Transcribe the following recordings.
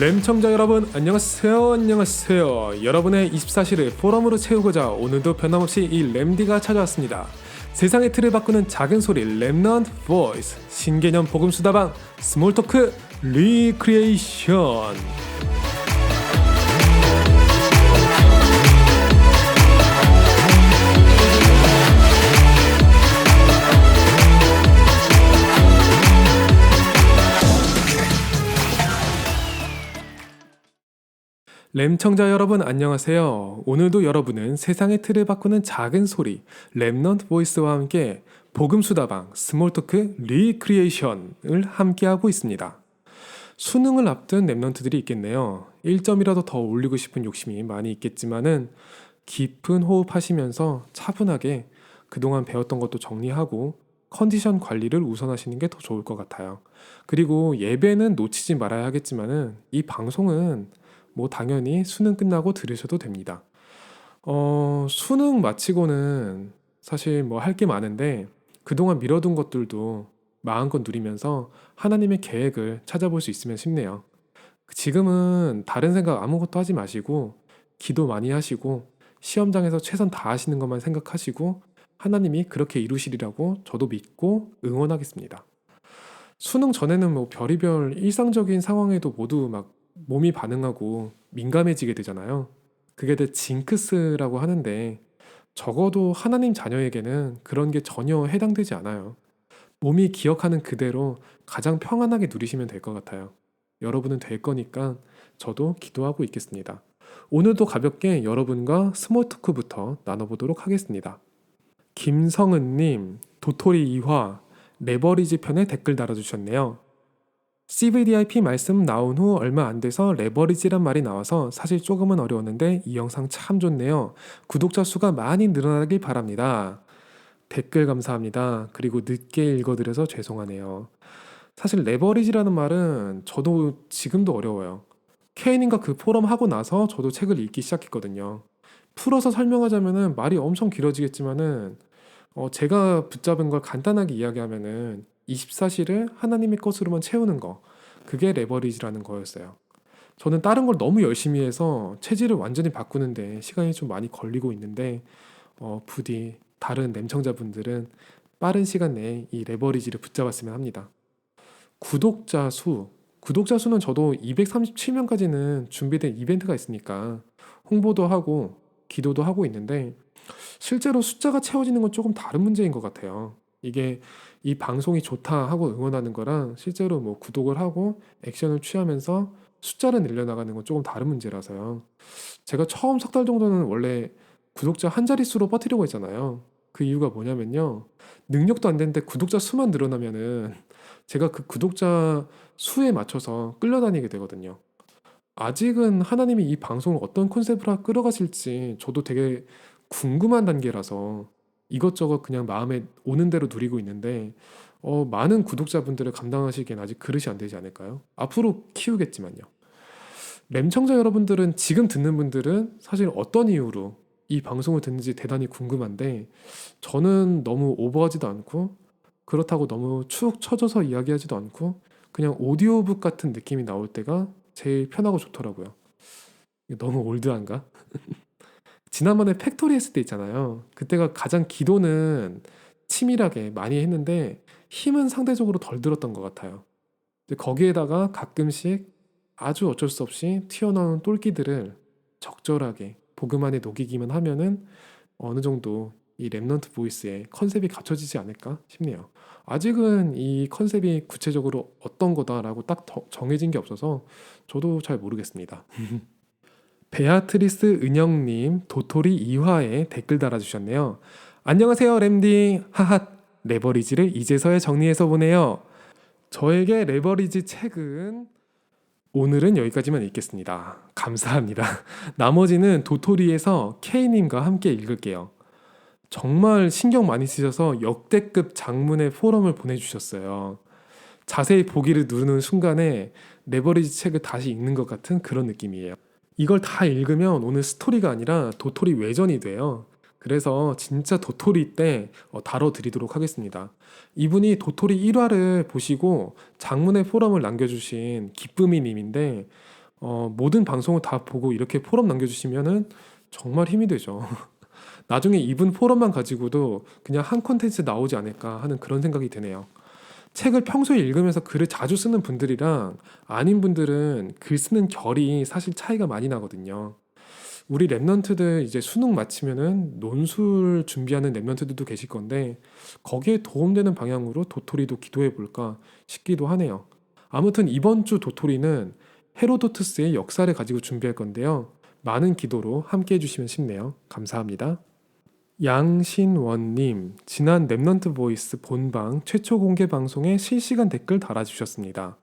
램청자 여러분 안녕하세요. 여러분의 24시를 포럼으로 채우고자 오늘도 변함없이 이 램디가 찾아왔습니다. 세상의 틀을 바꾸는 작은 소리 램넌트 보이스, 신개념 복음수다방 스몰토크 리크리에이션. 램청자 여러분 안녕하세요. 오늘도 여러분은 세상의 틀을 바꾸는 작은 소리 램넌트 보이스와 함께 복음수다방 스몰토크 리크리에이션을 함께하고 있습니다. 수능을 앞둔 램넌트들이 있겠네요. 1점이라도 더 올리고 싶은 욕심이 많이 있겠지만은 깊은 호흡하시면서 차분하게 그동안 배웠던 것도 정리하고 컨디션 관리를 우선하시는 게 더 좋을 것 같아요. 그리고 예배는 놓치지 말아야 하겠지만은 이 방송은 당연히 수능 끝나고 들으셔도 됩니다. 수능 마치고는 사실 할 게 많은데 그동안 미뤄둔 것들도 마음껏 누리면서 하나님의 계획을 찾아볼 수 있으면 싶네요. 지금은 다른 생각 아무것도 하지 마시고 기도 많이 하시고 시험장에서 최선 다하시는 것만 생각하시고 하나님이 그렇게 이루시리라고 저도 믿고 응원하겠습니다. 수능 전에는 별의별 일상적인 상황에도 모두 몸이 반응하고 민감해지게 되잖아요. 그게 다 징크스라고 하는데 적어도 하나님 자녀에게는 그런 게 전혀 해당되지 않아요. 몸이 기억하는 그대로 가장 평안하게 누리시면 될 것 같아요. 여러분은 될 거니까 저도 기도하고 있겠습니다. 오늘도 가볍게 여러분과 스몰 토크부터 나눠보도록 하겠습니다. 김성은님, 도토리 2화 레버리지 편에 댓글 달아주셨네요. CVDIP 말씀 나온 후 얼마 안 돼서 레버리지란 말이 나와서 사실 조금은 어려웠는데 이 영상 참 좋네요. 구독자 수가 많이 늘어나길 바랍니다. 댓글 감사합니다. 그리고 늦게 읽어드려서 죄송하네요. 사실 레버리지라는 말은 저도 지금도 어려워요. 케이님과 그 포럼 하고 나서 저도 책을 읽기 시작했거든요. 풀어서 설명하자면은 말이 엄청 길어지겠지만은 제가 붙잡은 걸 간단하게 이야기하면은 24시를 하나님의 것으로만 채우는 거, 그게 레버리지라는 거였어요. 저는 다른 걸 너무 열심히 해서 체질을 완전히 바꾸는데 시간이 좀 많이 걸리고 있는데 부디 다른 램청자분들은 빠른 시간 내에 이 레버리지를 붙잡았으면 합니다. 구독자 수는 저도 237명까지는 준비된 이벤트가 있으니까 홍보도 하고 기도도 하고 있는데 실제로 숫자가 채워지는 건 조금 다른 문제인 것 같아요. 이게 이 방송이 좋다 하고 응원하는 거랑 실제로 구독을 하고 액션을 취하면서 숫자를 늘려나가는 건 조금 다른 문제라서요. 제가 처음 석 달 정도는 원래 구독자 한 자릿수로 버티려고 했잖아요. 그 이유가 뭐냐면요. 능력도 안 되는데 구독자 수만 늘어나면은 제가 그 구독자 수에 맞춰서 끌려다니게 되거든요. 아직은 하나님이 이 방송을 어떤 컨셉으로 끌어가실지 저도 되게 궁금한 단계라서 이것저것 그냥 마음에 오는 대로 누리고 있는데 많은 구독자분들을 감당하시기엔 아직 그릇이 안 되지 않을까요? 앞으로 키우겠지만요. 램청자 여러분들은 지금 듣는 분들은 사실 어떤 이유로 이 방송을 듣는지 대단히 궁금한데 저는 너무 오버하지도 않고 그렇다고 너무 축 처져서 이야기하지도 않고 그냥 오디오북 같은 느낌이 나올 때가 제일 편하고 좋더라고요. 너무 올드한가? 지난번에 팩토리 했을 때 있잖아요. 그때가 가장 기도는 치밀하게 많이 했는데 힘은 상대적으로 덜 들었던 것 같아요. 거기에다가 가끔씩 아주 어쩔 수 없이 튀어나오는 똘끼들을 적절하게 복음 안에 녹이기만 하면은 어느 정도 이 랩넌트 보이스의 컨셉이 갖춰지지 않을까 싶네요. 아직은 이 컨셉이 구체적으로 어떤 거다라고 딱 정해진 게 없어서 저도 잘 모르겠습니다. 베아트리스 은영님, 도토리 2화에 댓글 달아주셨네요. 안녕하세요 램디. 하핫, 레버리지를 이제서야 정리해서 보네요. 저에게 레버리지 책은 오늘은 여기까지만 읽겠습니다. 감사합니다. 나머지는 도토리에서 K님과 함께 읽을게요. 정말 신경 많이 쓰셔서 역대급 장문의 포럼을 보내주셨어요. 자세히 보기를 누르는 순간에 레버리지 책을 다시 읽는 것 같은 그런 느낌이에요. 이걸 다 읽으면 오늘 스토리가 아니라 도토리 외전이 돼요. 그래서 진짜 도토리 때 다뤄드리도록 하겠습니다. 이분이 도토리 1화를 보시고 장문의 포럼을 남겨주신 기쁨이 님인데 모든 방송을 다 보고 이렇게 포럼 남겨주시면은 정말 힘이 되죠. 나중에 이분 포럼만 가지고도 그냥 한 콘텐츠 나오지 않을까 하는 그런 생각이 드네요. 책을 평소에 읽으면서 글을 자주 쓰는 분들이랑 아닌 분들은 글 쓰는 결이 사실 차이가 많이 나거든요. 우리 랩런트들 이제 수능 마치면은 논술 준비하는 랩런트들도 계실 건데 거기에 도움되는 방향으로 도토리도 기도해 볼까 싶기도 하네요. 아무튼 이번 주 도토리는 헤로도트스의 역사를 가지고 준비할 건데요. 많은 기도로 함께 해주시면 싶네요. 감사합니다. 양신원님, 지난 랩넌트 보이스 본방 최초 공개 방송에 실시간 댓글 달아주셨습니다.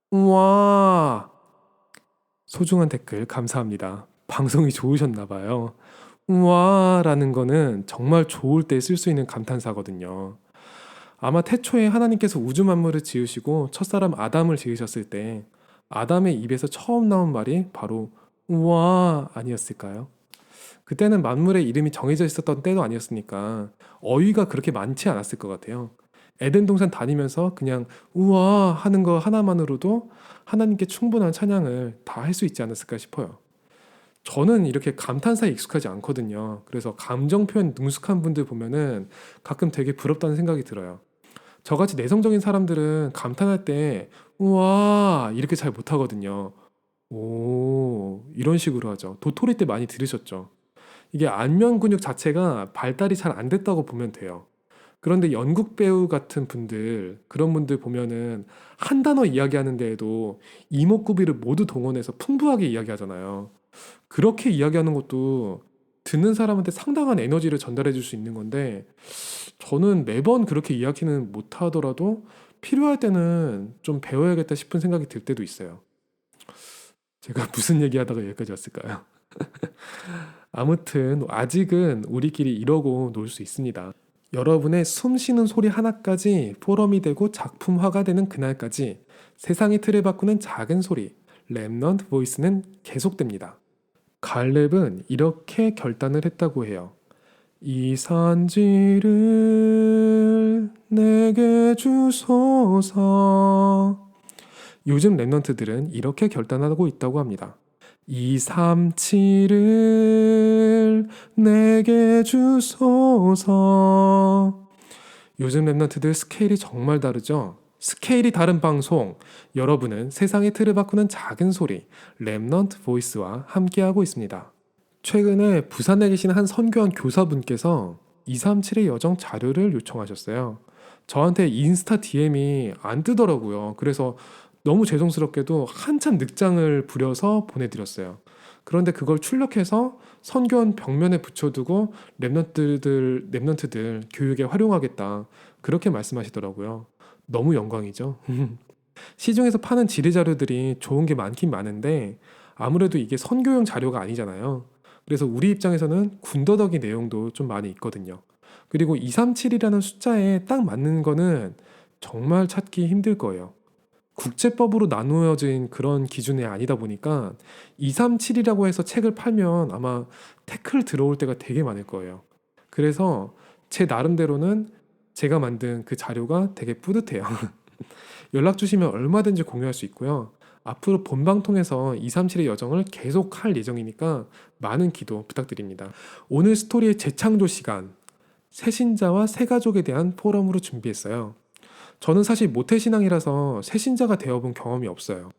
우와! 소중한 댓글 감사합니다. 방송이 좋으셨나봐요. 우와라는 거는 정말 좋을 때 쓸 수 있는 감탄사거든요. 아마 태초에 하나님께서 우주 만물을 지으시고 첫사람 아담을 지으셨을 때 아담의 입에서 처음 나온 말이 바로 우와 아니었을까요? 그때는 만물의 이름이 정해져 있었던 때도 아니었으니까 어휘가 그렇게 많지 않았을 것 같아요. 에덴 동산 다니면서 그냥 우와 하는 거 하나만으로도 하나님께 충분한 찬양을 다 할 수 있지 않았을까 싶어요. 저는 이렇게 감탄사에 익숙하지 않거든요. 그래서 감정 표현 능숙한 분들 보면은 가끔 되게 부럽다는 생각이 들어요. 저같이 내성적인 사람들은 감탄할 때 우와 이렇게 잘 못하거든요. 오 이런 식으로 하죠. 도토리 때 많이 들으셨죠. 이게 안면 근육 자체가 발달이 잘 안 됐다고 보면 돼요. 그런데 연극 배우 같은 분들, 그런 분들 보면은 한 단어 이야기하는 데에도 이목구비를 모두 동원해서 풍부하게 이야기하잖아요. 그렇게 이야기하는 것도 듣는 사람한테 상당한 에너지를 전달해 줄 수 있는 건데, 저는 매번 그렇게 이야기는 못 하더라도 필요할 때는 좀 배워야겠다 싶은 생각이 들 때도 있어요. 제가 무슨 얘기하다가 여기까지 왔을까요? 아무튼 아직은 우리끼리 이러고 놀 수 있습니다. 여러분의 숨 쉬는 소리 하나까지 포럼이 되고 작품화가 되는 그날까지 세상의 틀을 바꾸는 작은 소리, 랩넌트 보이스는 계속됩니다. 갈렙은 이렇게 결단을 했다고 해요. 이 산지를 내게 주소서. 요즘 랩넌트들은 이렇게 결단하고 있다고 합니다. 237을 내게 주소서. 요즘 랩런트들 스케일이 정말 다르죠? 스케일이 다른 방송, 여러분은 세상의 틀을 바꾸는 작은 소리, 랩넌트 보이스와 함께하고 있습니다. 최근에 부산에 계신 한 선교한 교사분께서 237의 여정 자료를 요청하셨어요. 저한테 인스타 DM이 안 뜨더라고요. 그래서 너무 죄송스럽게도 한참 늑장을 부려서 보내드렸어요. 그런데 그걸 출력해서 선교원 벽면에 붙여두고 랩런트들 교육에 활용하겠다. 그렇게 말씀하시더라고요. 너무 영광이죠. 시중에서 파는 지리 자료들이 좋은 게 많긴 많은데 아무래도 이게 선교용 자료가 아니잖아요. 그래서 우리 입장에서는 군더더기 내용도 좀 많이 있거든요. 그리고 237이라는 숫자에 딱 맞는 거는 정말 찾기 힘들 거예요. 국제법으로 나누어진 그런 기준이 아니다 보니까 237이라고 해서 책을 팔면 아마 태클 들어올 때가 되게 많을 거예요. 그래서 제 나름대로는 제가 만든 그 자료가 되게 뿌듯해요. 연락 주시면 얼마든지 공유할 수 있고요. 앞으로 본방 통해서 237의 여정을 계속 할 예정이니까 많은 기도 부탁드립니다. 오늘 스토리의 재창조 시간, 새신자와 새가족에 대한 포럼으로 준비했어요. 저는 사실 모태신앙이라서 새신자가 되어본 경험이 없어요.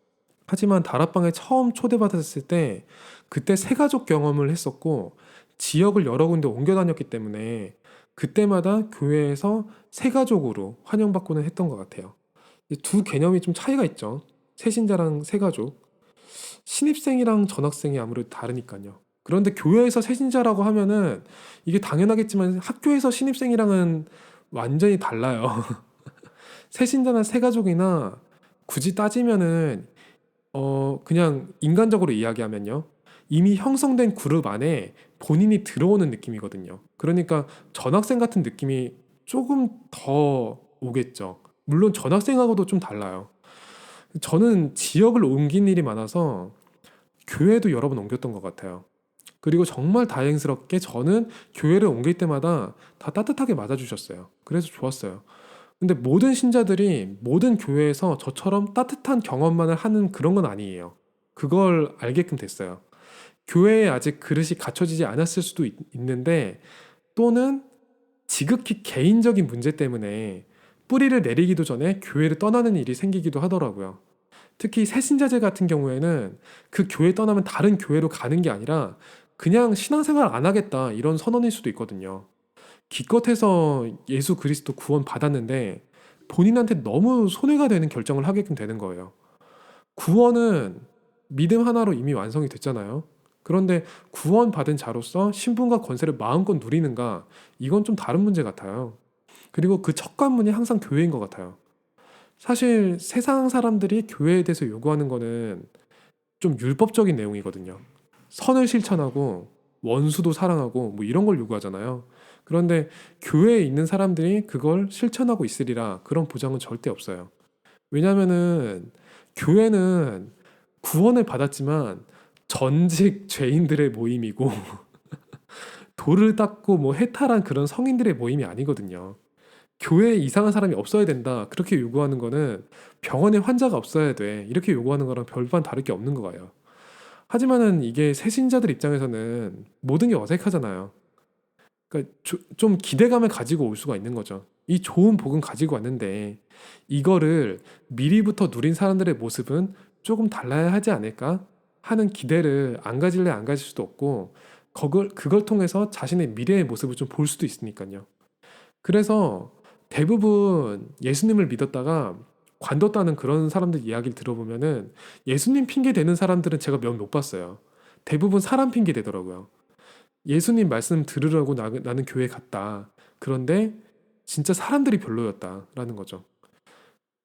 하지만 다락방에 처음 초대받았을 때 그때 새가족 경험을 했었고 지역을 여러 군데 옮겨 다녔기 때문에 그때마다 교회에서 새가족으로 환영받고는 했던 것 같아요. 이 두 개념이 좀 차이가 있죠. 새신자랑 새가족. 신입생이랑 전학생이 아무래도 다르니까요. 그런데 교회에서 새신자라고 하면은 이게 당연하겠지만 학교에서 신입생이랑은 완전히 달라요. 새신자나 새가족이나 굳이 따지면은 그냥 인간적으로 이야기하면요. 이미 형성된 그룹 안에 본인이 들어오는 느낌이거든요. 그러니까 전학생 같은 느낌이 조금 더 오겠죠. 물론 전학생하고도 좀 달라요. 저는 지역을 옮긴 일이 많아서 교회도 여러 번 옮겼던 것 같아요. 그리고 정말 다행스럽게 저는 교회를 옮길 때마다 다 따뜻하게 맞아주셨어요. 그래서 좋았어요. 근데 모든 신자들이 모든 교회에서 저처럼 따뜻한 경험만을 하는 그런 건 아니에요. 그걸 알게끔 됐어요. 교회에 아직 그릇이 갖춰지지 않았을 수도 있는데, 또는 지극히 개인적인 문제 때문에 뿌리를 내리기도 전에 교회를 떠나는 일이 생기기도 하더라고요. 특히 새신자제 같은 경우에는 그 교회 떠나면 다른 교회로 가는 게 아니라 그냥 신앙생활 안 하겠다 이런 선언일 수도 있거든요. 기껏해서 예수 그리스도 구원 받았는데 본인한테 너무 손해가 되는 결정을 하게끔 되는 거예요. 구원은 믿음 하나로 이미 완성이 됐잖아요. 그런데 구원받은 자로서 신분과 권세를 마음껏 누리는가? 이건 좀 다른 문제 같아요. 그리고 그 첫 관문이 항상 교회인 것 같아요. 사실 세상 사람들이 교회에 대해서 요구하는 거는 좀 율법적인 내용이거든요. 선을 실천하고 원수도 사랑하고 뭐 이런 걸 요구하잖아요. 그런데 교회에 있는 사람들이 그걸 실천하고 있으리라 그런 보장은 절대 없어요. 왜냐면은 교회는 구원을 받았지만 전직 죄인들의 모임이고 돌을 닦고 뭐 해탈한 그런 성인들의 모임이 아니거든요. 교회에 이상한 사람이 없어야 된다. 그렇게 요구하는 거는 병원에 환자가 없어야 돼. 이렇게 요구하는 거랑 별반 다를 게 없는 거예요. 하지만은 이게 새신자들 입장에서는 모든 게 어색하잖아요. 그러니까 좀 기대감을 가지고 올 수가 있는 거죠. 이 좋은 복은 가지고 왔는데 이거를 미리부터 누린 사람들의 모습은 조금 달라야 하지 않을까 하는 기대를 안 가질래 안 가질 수도 없고 그걸 통해서 자신의 미래의 모습을 좀 볼 수도 있으니까요. 그래서 대부분 예수님을 믿었다가 관뒀다는 그런 사람들 이야기를 들어보면은 예수님 핑계 대는 사람들은 제가 몇 못 봤어요. 대부분 사람 핑계 대더라고요. 예수님 말씀 들으려고 나는 교회 갔다. 그런데 진짜 사람들이 별로였다라는 거죠.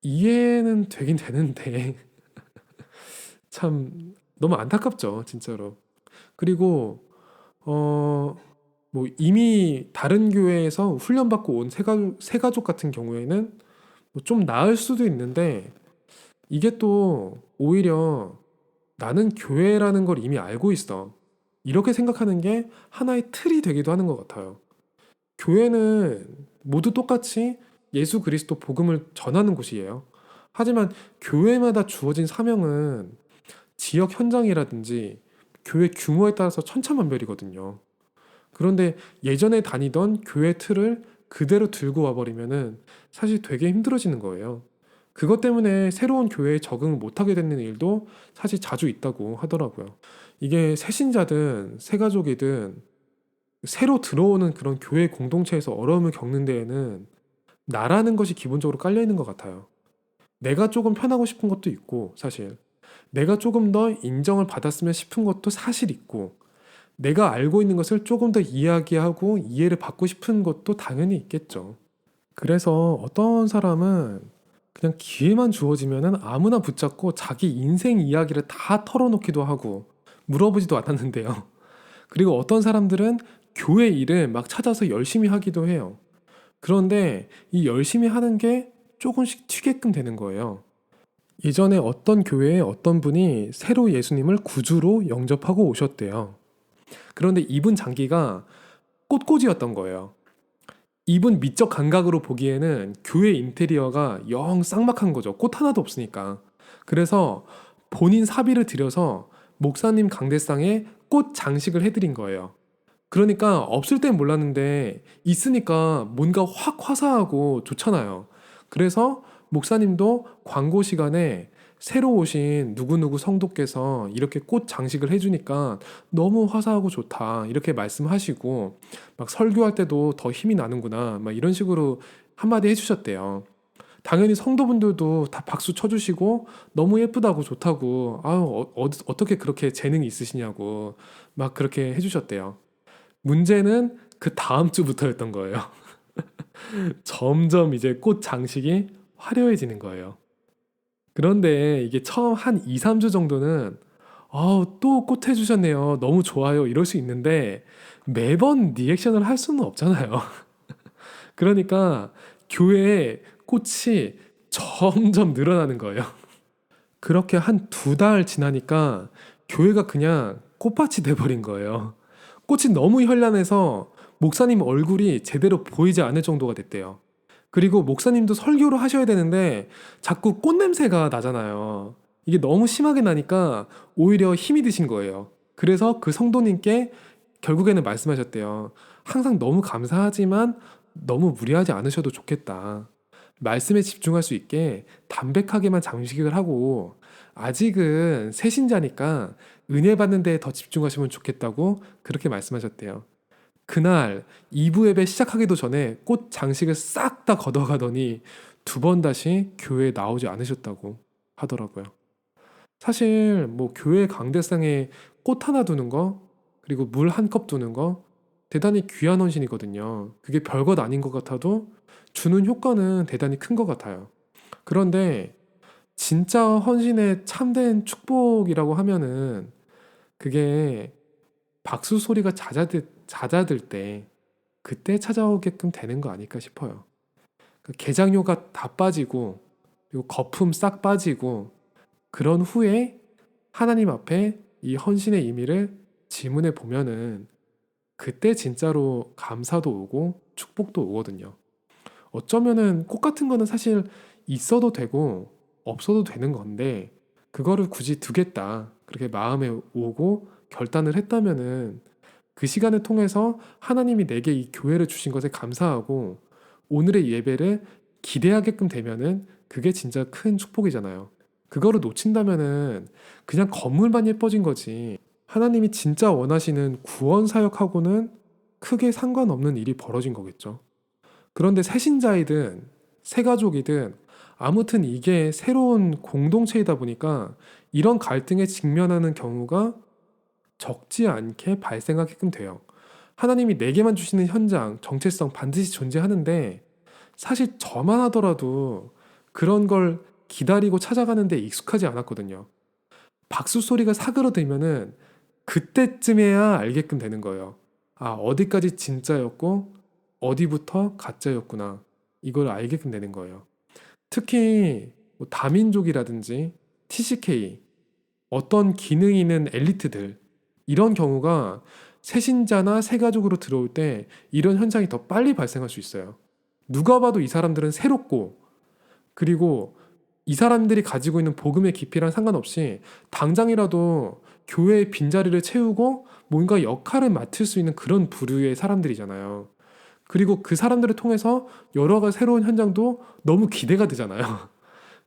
이해는 되긴 되는데 참 너무 안타깝죠, 진짜로. 그리고 어, 뭐 이미 다른 교회에서 훈련받고 온 새가족 같은 경우에는 뭐좀 나을 수도 있는데 이게 또 오히려 나는 교회라는 걸 이미 알고 있어. 이렇게 생각하는 게 하나의 틀이 되기도 하는 것 같아요. 교회는 모두 똑같이 예수 그리스도 복음을 전하는 곳이에요. 하지만 교회마다 주어진 사명은 지역 현장이라든지 교회 규모에 따라서 천차만별이거든요. 그런데 예전에 다니던 교회 틀을 그대로 들고 와버리면은 사실 되게 힘들어지는 거예요. 그것 때문에 새로운 교회에 적응 못하게 되는 일도 사실 자주 있다고 하더라고요. 이게 새신자든 새가족이든 새로 들어오는 그런 교회 공동체에서 어려움을 겪는 데에는 나라는 것이 기본적으로 깔려 있는 것 같아요. 내가 조금 편하고 싶은 것도 있고, 사실. 내가 조금 더 인정을 받았으면 싶은 것도 사실 있고, 내가 알고 있는 것을 조금 더 이야기하고 이해를 받고 싶은 것도 당연히 있겠죠. 그래서 어떤 사람은 그냥 기회만 주어지면은 아무나 붙잡고 자기 인생 이야기를 다 털어놓기도 하고 물어보지도 않았는데요. 그리고 어떤 사람들은 교회 일을 막 찾아서 열심히 하기도 해요. 그런데 이 열심히 하는 게 조금씩 튀게끔 되는 거예요. 예전에 어떤 교회에 어떤 분이 새로 예수님을 구주로 영접하고 오셨대요. 그런데 이분 장기가 꽃꽂이였던 거예요. 이분 미적 감각으로 보기에는 교회 인테리어가 영 쌍막한 거죠. 꽃 하나도 없으니까. 그래서 본인 사비를 들여서 목사님 강대상에 꽃 장식을 해드린 거예요. 그러니까 없을 땐 몰랐는데 있으니까 뭔가 확 화사하고 좋잖아요. 그래서 목사님도 광고 시간에 새로 오신 누구누구 성도께서 이렇게 꽃 장식을 해주니까 너무 화사하고 좋다 이렇게 말씀하시고 막 설교할 때도 더 힘이 나는구나 막 이런 식으로 한마디 해주셨대요. 당연히 성도분들도 다 박수 쳐주시고 너무 예쁘다고 좋다고 아유 어떻게 그렇게 재능이 있으시냐고 막 그렇게 해주셨대요. 문제는 그 다음 주부터였던 거예요. 점점 이제 꽃 장식이 화려해지는 거예요. 그런데 이게 처음 한 2, 3주 정도는 또 꽃 해주셨네요. 너무 좋아요. 이럴 수 있는데 매번 리액션을 할 수는 없잖아요. 그러니까 교회에 꽃이 점점 늘어나는 거예요. 그렇게 한 2달 지나니까 교회가 그냥 꽃밭이 돼버린 거예요. 꽃이 너무 현란해서 목사님 얼굴이 제대로 보이지 않을 정도가 됐대요. 그리고 목사님도 설교를 하셔야 되는데 자꾸 꽃 냄새가 나잖아요. 이게 너무 심하게 나니까 오히려 힘이 드신 거예요. 그래서 그 성도님께 결국에는 말씀하셨대요. 항상 너무 감사하지만 너무 무리하지 않으셔도 좋겠다. 말씀에 집중할 수 있게 담백하게만 장식을 하고 아직은 새신자니까 은혜 받는 데에 더 집중하시면 좋겠다고 그렇게 말씀하셨대요. 그날 2부 예배 시작하기도 전에 꽃 장식을 싹 다 걷어가더니 두 번 다시 교회에 나오지 않으셨다고 하더라고요. 사실 뭐 교회 강대상에 꽃 하나 두는 거 그리고 물 한 컵 두는 거 대단히 귀한 헌신이거든요. 그게 별것 아닌 것 같아도 주는 효과는 대단히 큰 것 같아요. 그런데 진짜 헌신의 참된 축복이라고 하면은 그게 박수 소리가 잦아들 때 그때 찾아오게끔 되는 거 아닐까 싶어요. 그 개장료가 다 빠지고 그리고 거품 싹 빠지고 그런 후에 하나님 앞에 이 헌신의 의미를 질문해 보면은 그때 진짜로 감사도 오고 축복도 오거든요. 어쩌면은 꽃 같은 거는 사실 있어도 되고 없어도 되는 건데 그거를 굳이 두겠다 그렇게 마음에 오고 결단을 했다면은 그 시간을 통해서 하나님이 내게 이 교회를 주신 것에 감사하고 오늘의 예배를 기대하게끔 되면은 그게 진짜 큰 축복이잖아요. 그거를 놓친다면은 그냥 건물만 예뻐진 거지 하나님이 진짜 원하시는 구원 사역하고는 크게 상관없는 일이 벌어진 거겠죠. 그런데 새신자이든 새가족이든 아무튼 이게 새로운 공동체이다 보니까 이런 갈등에 직면하는 경우가 적지 않게 발생하게끔 돼요. 하나님이 내게만 주시는 현장, 정체성 반드시 존재하는데 사실 저만 하더라도 그런 걸 기다리고 찾아가는데 익숙하지 않았거든요. 박수 소리가 사그러들면은 그때쯤에야 알게끔 되는 거예요. 아, 어디까지 진짜였고 어디부터 가짜였구나. 이걸 알게끔 되는 거예요. 특히 뭐 다민족이라든지 TCK, 어떤 기능 있는 엘리트들 이런 경우가 새신자나 새가족으로 들어올 때 이런 현상이 더 빨리 발생할 수 있어요. 누가 봐도 이 사람들은 새롭고 그리고 이 사람들이 가지고 있는 복음의 깊이랑 상관없이 당장이라도 교회의 빈자리를 채우고 뭔가 역할을 맡을 수 있는 그런 부류의 사람들이잖아요. 그리고 그 사람들을 통해서 여러 가지 새로운 현장도 너무 기대가 되잖아요.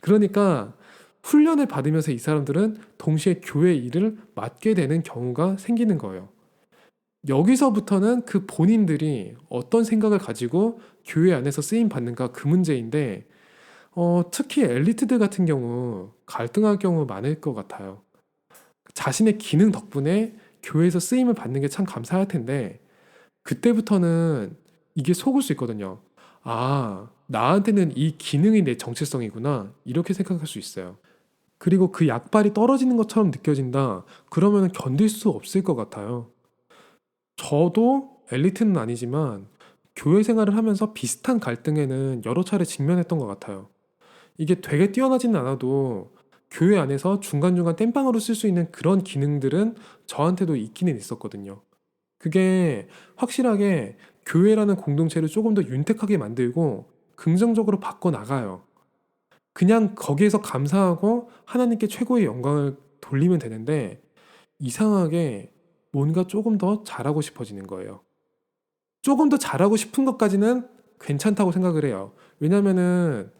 그러니까 훈련을 받으면서 이 사람들은 동시에 교회 일을 맡게 되는 경우가 생기는 거예요. 여기서부터는 그 본인들이 어떤 생각을 가지고 교회 안에서 쓰임 받는가 그 문제인데 특히 엘리트들 같은 경우 갈등할 경우 많을 것 같아요. 자신의 기능 덕분에 교회에서 쓰임을 받는 게 참 감사할 텐데 그때부터는 이게 속을 수 있거든요. 아, 나한테는 이 기능이 내 정체성이구나. 이렇게 생각할 수 있어요. 그리고 그 약발이 떨어지는 것처럼 느껴진다. 그러면 견딜 수 없을 것 같아요. 저도 엘리트는 아니지만 교회 생활을 하면서 비슷한 갈등에는 여러 차례 직면했던 것 같아요. 이게 되게 뛰어나지는 않아도 교회 안에서 중간중간 땜빵으로 쓸 수 있는 그런 기능들은 저한테도 있기는 있었거든요. 그게 확실하게 교회라는 공동체를 조금 더 윤택하게 만들고 긍정적으로 바꿔 나가요. 그냥 거기에서 감사하고 하나님께 최고의 영광을 돌리면 되는데 이상하게 뭔가 조금 더 잘하고 싶어지는 거예요. 조금 더 잘하고 싶은 것까지는 괜찮다고 생각을 해요. 왜냐면은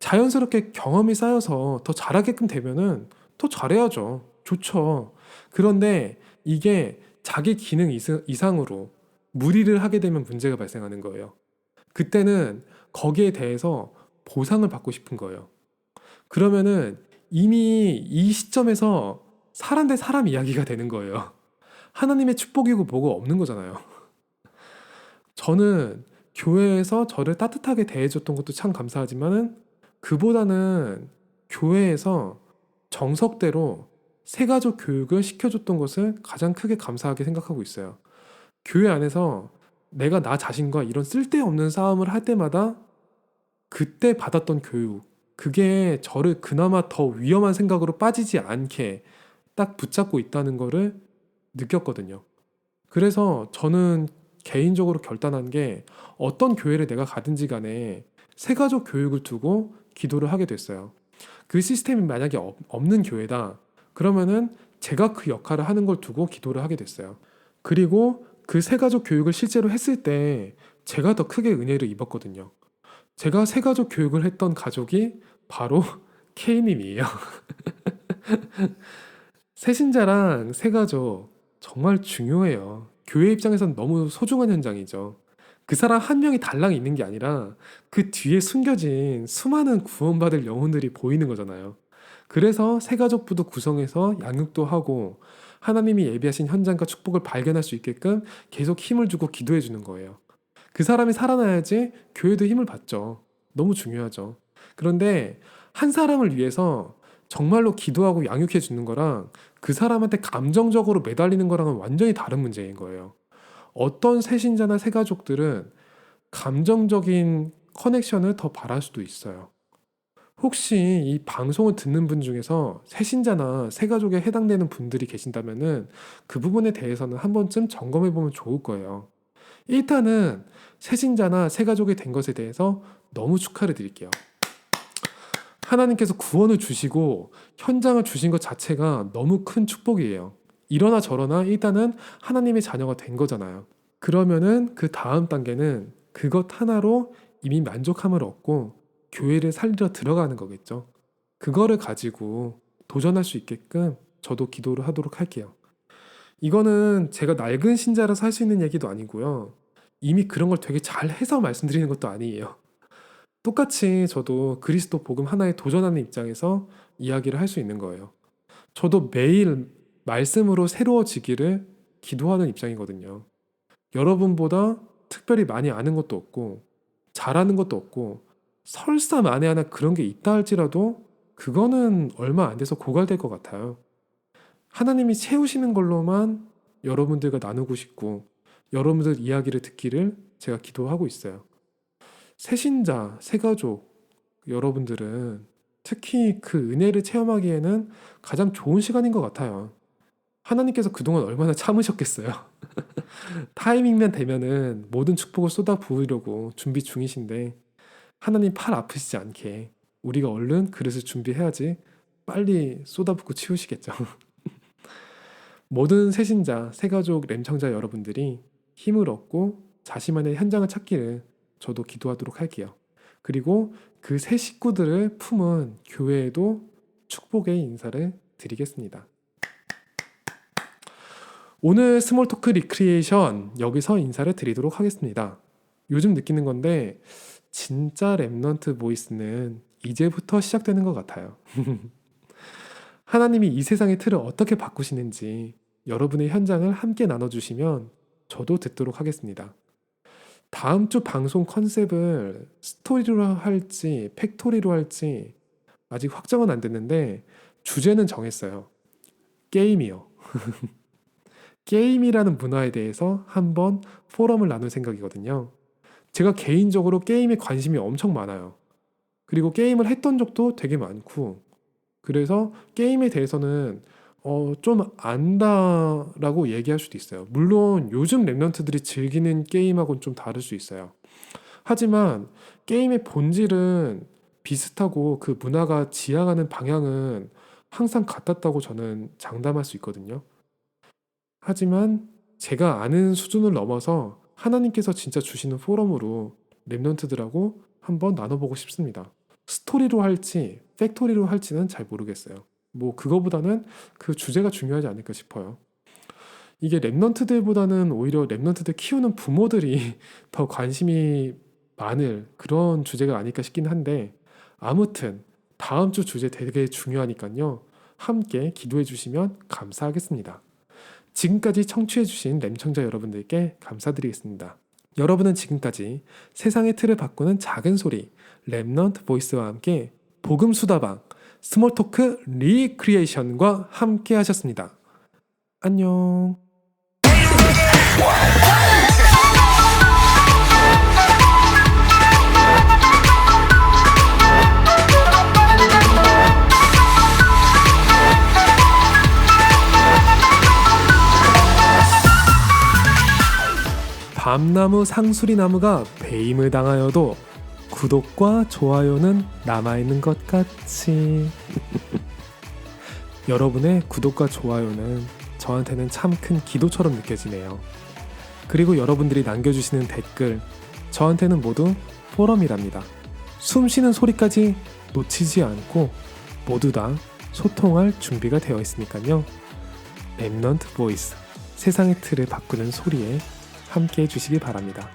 자연스럽게 경험이 쌓여서 더 잘하게끔 되면은 더 잘해야죠. 좋죠. 그런데 이게 자기 기능 이상으로 무리를 하게 되면 문제가 발생하는 거예요. 그때는 거기에 대해서 보상을 받고 싶은 거예요. 그러면은 이미 이 시점에서 사람 대 사람 이야기가 되는 거예요. 하나님의 축복이고 뭐고 없는 거잖아요. 저는 교회에서 저를 따뜻하게 대해줬던 것도 참 감사하지만은 그보다는 교회에서 정석대로 새가족 교육을 시켜줬던 것을 가장 크게 감사하게 생각하고 있어요. 교회 안에서 내가 나 자신과 이런 쓸데없는 싸움을 할 때마다 그때 받았던 교육, 그게 저를 그나마 더 위험한 생각으로 빠지지 않게 딱 붙잡고 있다는 거를 느꼈거든요. 그래서 저는 개인적으로 결단한 게 어떤 교회를 내가 가든지 간에 새가족 교육을 두고 기도를 하게 됐어요. 그 시스템이 만약에 없는 교회다. 그러면은 제가 그 역할을 하는 걸 두고 기도를 하게 됐어요. 그리고 그 새가족 교육을 실제로 했을 때 제가 더 크게 은혜를 입었거든요. 제가 새가족 교육을 했던 가족이 바로 K님이에요. 새신자랑 새가족 정말 중요해요. 교회 입장에선 너무 소중한 현장이죠. 그 사람 한 명이 달랑 있는 게 아니라 그 뒤에 숨겨진 수많은 구원받을 영혼들이 보이는 거잖아요. 그래서 새가족부도 구성해서 양육도 하고 하나님이 예비하신 현장과 축복을 발견할 수 있게끔 계속 힘을 주고 기도해 주는 거예요. 그 사람이 살아나야지 교회도 힘을 받죠. 너무 중요하죠. 그런데 한 사람을 위해서 정말로 기도하고 양육해 주는 거랑 그 사람한테 감정적으로 매달리는 거랑은 완전히 다른 문제인 거예요. 어떤 새신자나 새가족들은 감정적인 커넥션을 더 바랄 수도 있어요. 혹시 이 방송을 듣는 분 중에서 새신자나 새가족에 해당되는 분들이 계신다면은 그 부분에 대해서는 한 번쯤 점검해 보면 좋을 거예요. 일단은 새신자나 새가족이 된 것에 대해서 너무 축하를 드릴게요. 하나님께서 구원을 주시고 현장을 주신 것 자체가 너무 큰 축복이에요. 이러나 저러나 일단은 하나님의 자녀가 된 거잖아요. 그러면은 그 다음 단계는 그것 하나로 이미 만족함을 얻고 교회를 살리러 들어가는 거겠죠. 그거를 가지고 도전할 수 있게끔 저도 기도를 하도록 할게요. 이거는 제가 낡은 신자라서 할 수 있는 얘기도 아니고요. 이미 그런 걸 되게 잘 해서 말씀드리는 것도 아니에요. 똑같이 저도 그리스도 복음 하나에 도전하는 입장에서 이야기를 할 수 있는 거예요. 저도 매일 말씀으로 새로워지기를 기도하는 입장이거든요. 여러분보다 특별히 많이 아는 것도 없고 잘하는 것도 없고 설사 만에 하나 그런 게 있다 할지라도 그거는 얼마 안 돼서 고갈될 것 같아요. 하나님이 채우시는 걸로만 여러분들과 나누고 싶고 여러분들 이야기를 듣기를 제가 기도하고 있어요. 새신자, 새가족 여러분들은 특히 그 은혜를 체험하기에는 가장 좋은 시간인 것 같아요. 하나님께서 그동안 얼마나 참으셨겠어요. 타이밍만 되면은 모든 축복을 쏟아 부으려고 준비 중이신데 하나님 팔 아프시지 않게 우리가 얼른 그릇을 준비해야지 빨리 쏟아붓고 치우시겠죠. 모든 새신자, 새가족, 램청자 여러분들이 힘을 얻고 자신만의 현장을 찾기를 저도 기도하도록 할게요. 그리고 그 새 식구들을 품은 교회에도 축복의 인사를 드리겠습니다. 오늘 스몰토크 리크리에이션 여기서 인사를 드리도록 하겠습니다. 요즘 느끼는 건데 진짜 렘넌트 보이스는 이제부터 시작되는 것 같아요. 하나님이 이 세상의 틀을 어떻게 바꾸시는지 여러분의 현장을 함께 나눠주시면 저도 듣도록 하겠습니다. 다음 주 방송 컨셉을 스토리로 할지 팩토리로 할지 아직 확정은 안 됐는데 주제는 정했어요. 게임이요. 게임이라는 문화에 대해서 한번 포럼을 나눌 생각이거든요. 제가 개인적으로 게임에 관심이 엄청 많아요. 그리고 게임을 했던 적도 되게 많고 그래서 게임에 대해서는 좀 안다라고 얘기할 수도 있어요. 물론 요즘 랩런트들이 즐기는 게임하고는 좀 다를 수 있어요. 하지만 게임의 본질은 비슷하고 그 문화가 지향하는 방향은 항상 같았다고 저는 장담할 수 있거든요. 하지만 제가 아는 수준을 넘어서 하나님께서 진짜 주시는 포럼으로 랩런트들하고 한번 나눠보고 싶습니다. 스토리로 할지 팩토리로 할지는 잘 모르겠어요. 뭐 그거보다는 그 주제가 중요하지 않을까 싶어요. 이게 랩런트들보다는 오히려 랩런트들 키우는 부모들이 더 관심이 많을 그런 주제가 아닐까 싶긴 한데 아무튼 다음 주 주제 되게 중요하니까요. 함께 기도해 주시면 감사하겠습니다. 지금까지 청취해 주신 램청자 여러분들께 감사드리겠습니다. 여러분은 지금까지 세상의 틀을 바꾸는 작은 소리 렘넌트 보이스와 함께 복음 수다방 스몰토크 리크리에이션과 함께 하셨습니다. 안녕. 밤나무 상수리나무가 배임을 당하여도 구독과 좋아요는 남아있는 것 같이. 여러분의 구독과 좋아요는 저한테는 참 큰 기도처럼 느껴지네요. 그리고 여러분들이 남겨주시는 댓글, 저한테는 모두 포럼이랍니다. 숨 쉬는 소리까지 놓치지 않고 모두 다 소통할 준비가 되어 있으니까요. 랩넌트 보이스, 세상의 틀을 바꾸는 소리에 함께 해주시기 바랍니다.